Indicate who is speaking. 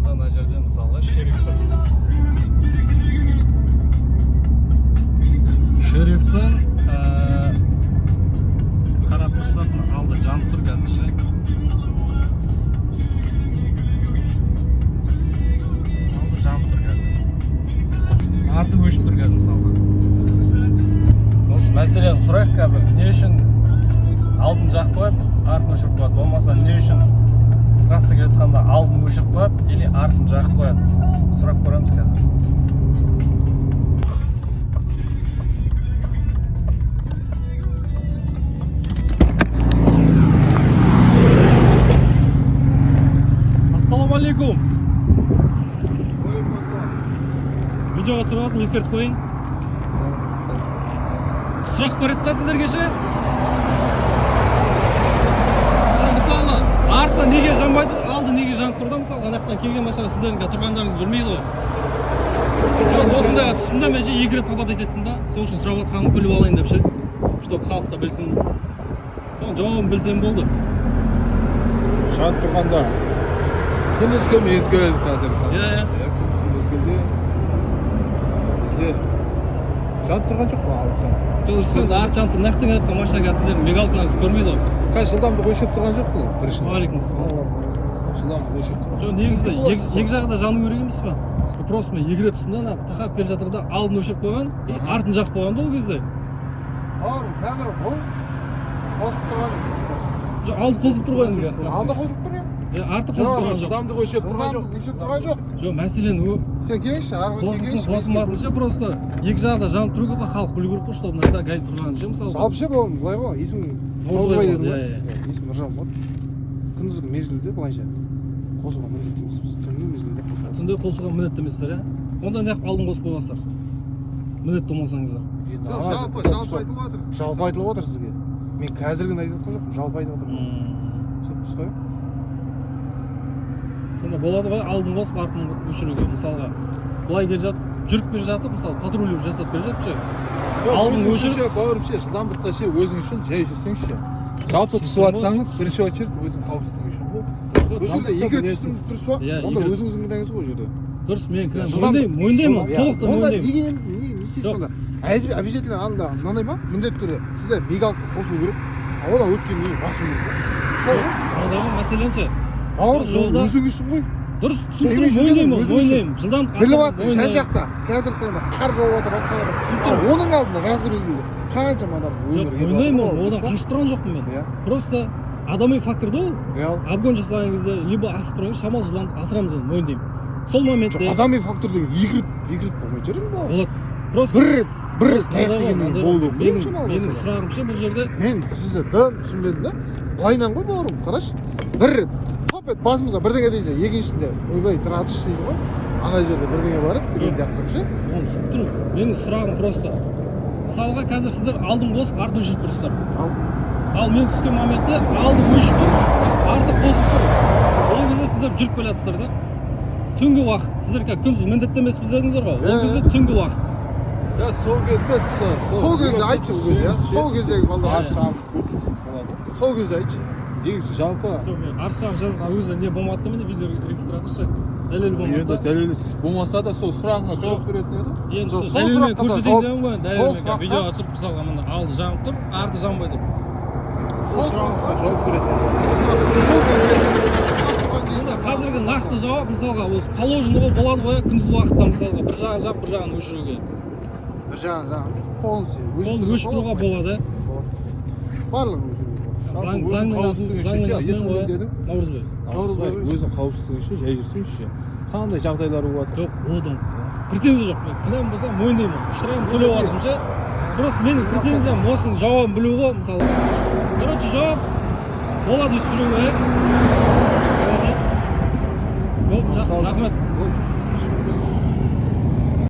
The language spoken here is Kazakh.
Speaker 1: да ана жерде мысалы шериф тұр. Шерифтің қарап тұрсақ алды жанып тұр қазірше. Алды жанып тұр қазір. Арты өшіп тұр қазір мысалы. Осы мәселені сұрайық қазір. Не үшін алдын жақып қойып, артын өшіріп қояды? Болмаса не үшін трасса келе жатқанда алдын өшіріп қояды или артын жақып қояды? Сұрап көреміз қазір. Ассалаумалейкум. Видеоға түсіріп алдым, ескертіп қойын. Сұрақ бар еді да сіздерге ше? Мысалы, арты неге жанбай тұр, алды неге жанып тұр да, мысалы, анақтан келген машина сіздердің тұрғандарыңыз білмейді ғой. Осындайға түсімде мен ше 2 рет попад ететін да, сол үшін сұрап жатқанымды біліп алайын деп ше. Чтоб халық та білсін. Соның жауабын білсем болды.
Speaker 2: Жанып тұрғанда күндізгі мезгіл қазір.
Speaker 1: Иә.
Speaker 2: Күндізгі мезгілде бізде жанып тұрған жоқ па алыстан?
Speaker 1: Арты жанып тұр, нақты айтқан машина қазір сіздердің мигалкаңызды көрмейді ғой.
Speaker 2: Қазір жылдамдық өлшеп тұрған жоқ бұл бірінші.
Speaker 1: Уағалейкумассалам.
Speaker 2: Жылдамдық өлшеп тұрған.
Speaker 1: Жоқ, негізі екі жағы да жану керек емес па? Просто мен 2 рет түсімде ана тақап келе жатыр да алдын өшіріп қойған, артын жақып қойған да ол кезде.
Speaker 3: Қазір бұл қосып тұрған жоқ.
Speaker 1: Жоқ, алды қосылып тұр ғой енді.
Speaker 3: Алды қосып тұр ya?
Speaker 1: Арты қосылып тұрған жоқ.
Speaker 2: Жылдамдық өлшеп тұрған жоқ.
Speaker 3: Өлшеп тұрған жоқ.
Speaker 1: Жоқ, мәселен
Speaker 3: Сен келіңші,
Speaker 1: қосылсын, қосылмасынша просто екі жағы да жанып тұру керек, халық білу керек қой, чтобы мынада гаи тұрғанын ше, мысалы.
Speaker 3: Жалпы ше бұл былай ғой, есімі
Speaker 1: Наурызбай
Speaker 3: деді ғой.
Speaker 1: иә.
Speaker 3: Есімі Нұржан болады. Күндізгі мезгілде былайша қосуға міндетті емеспіз. Түнгі мезгілде қосуға.
Speaker 1: Түнде қосуға міндетті еместер, иә? Онда неғып алдын қосып қойғансыздар? Міндетті болмасаңыздар.
Speaker 3: Жалпы айтылып отыр сізге. Мен қазіргіні айтып жатқан жоқпын, жалпы айтып отырмын. Түсініп қой.
Speaker 1: Сонда болады ғой, алдын қосып артын өшіруге. Мысалға, былай келе жатып, жүріп келе жатып, мысалы, патруль жасап келе жатып ше. Алдын өшіріп,
Speaker 2: бауырым ше, жылдамдықта ше, өзің үшін жай жүрсеңші ше. Жалпы түсіп атсаңыз, бірінші очередь өзің қауіпсіздік үшін ғой.
Speaker 3: Өзіңде 2 рет түсің дұрыс па? Онда өзіңіздің кінәңіз ғой жерде.
Speaker 1: дұрыс, мен мойындаймын, толықтай
Speaker 3: онда
Speaker 1: мойындаймын.
Speaker 3: не істейсіз сонда? Обязательно анда мынандай ма? Міндетті түрде сізде мигалка қосылу керек. Одан өткен не басу керек. Сол ғой.
Speaker 1: Ондағы мәселен ше.
Speaker 3: Бауыр, өзің үшін ғой.
Speaker 1: Дұрыс, мойындаймын. Жылдамдық
Speaker 3: біліп жатсың, жан-жақта қазіргі таңда қар жауып жатыр, басқа жатыр. Оның алдында қазір мезгілде қаншама адам өмірге кетіп жатыр.
Speaker 1: мойындаймын, одан қашып тұрған жоқпын мен. Просто адами фактор да ол. Обгон жасаған кезде, либо асып тұрған кезде шамалы жылдамдық асырамыз енді, мойындаймын. Сол моментте
Speaker 3: адами фактор деген 2 рет болмай жүр енді.
Speaker 1: Болады. Просто
Speaker 3: бір рет таяқ дегеннен болу керек.
Speaker 1: Менің сұрағым ше, бұл жерде
Speaker 3: мен сізді дым түсінбедім да. Былайынан ғой бауырым, қарашы. Бір рет хоп ет басымызға бірдеңе дейсің, екіншісінде ойбай тұратыш дейсің ғой. Ана жерде бірдеңе бар еді деген жақты ше.
Speaker 1: Оны түсініп тұрмын. Менің сұрағым просто. Мысалға қазір сіздер алдын қосып, артын өшіріп тұрсыздар. Ал мен түскен моментте алдын өшіп тұр, арты қосып тұр. Ол кезде сіздер жүріп келе жатсыздар да. Түнгі уақыт. Сіздер күндіз міндетті емеспіз дедіңіздер ғой. Ол кезде түнгі уақыт.
Speaker 2: Я сол кезде
Speaker 3: айтшы ол кезде, сол кездегі балалар. Сол кезде айтшы.
Speaker 2: Негізі жалпы
Speaker 1: аршам жазып ол кезде не болмады міне видео регистраторшы дәлел болмады.
Speaker 2: Дәлел болмаса да сол сұрағыңа жауап беретін еді.
Speaker 1: Енді сол дәлелмен көрсетейін деп ғой. Дәлелмен видеоға түсіріп мысалға мына алды жанып тұр, арты жанбай тұр.
Speaker 2: Сол сұрағыңызға жауап беретін.
Speaker 1: Қазіргі нақты жауап мысалға осы положено болады ғой күндізгі уақытта мысалға бір жағын жап, бір жағын өшіруге.
Speaker 3: Бір жағын полностью
Speaker 1: өшіп тұруға болады.
Speaker 3: Барлығын өшіруге болады.
Speaker 1: Заңның Наурызбай.
Speaker 2: Өзің қауіпсіздігі үшін жай жүрсеңші. Қандай жағдайлар болады?
Speaker 1: Жоқ, одан претензия жоқ. Мен кінәм болса мойындаймын. Шырайым төлеп алдым ше. Просто менің претензиям осының жауабын білу ғой, мысалы. Короче, жауап болады өшіруге. Болды, жақсы, рахмет.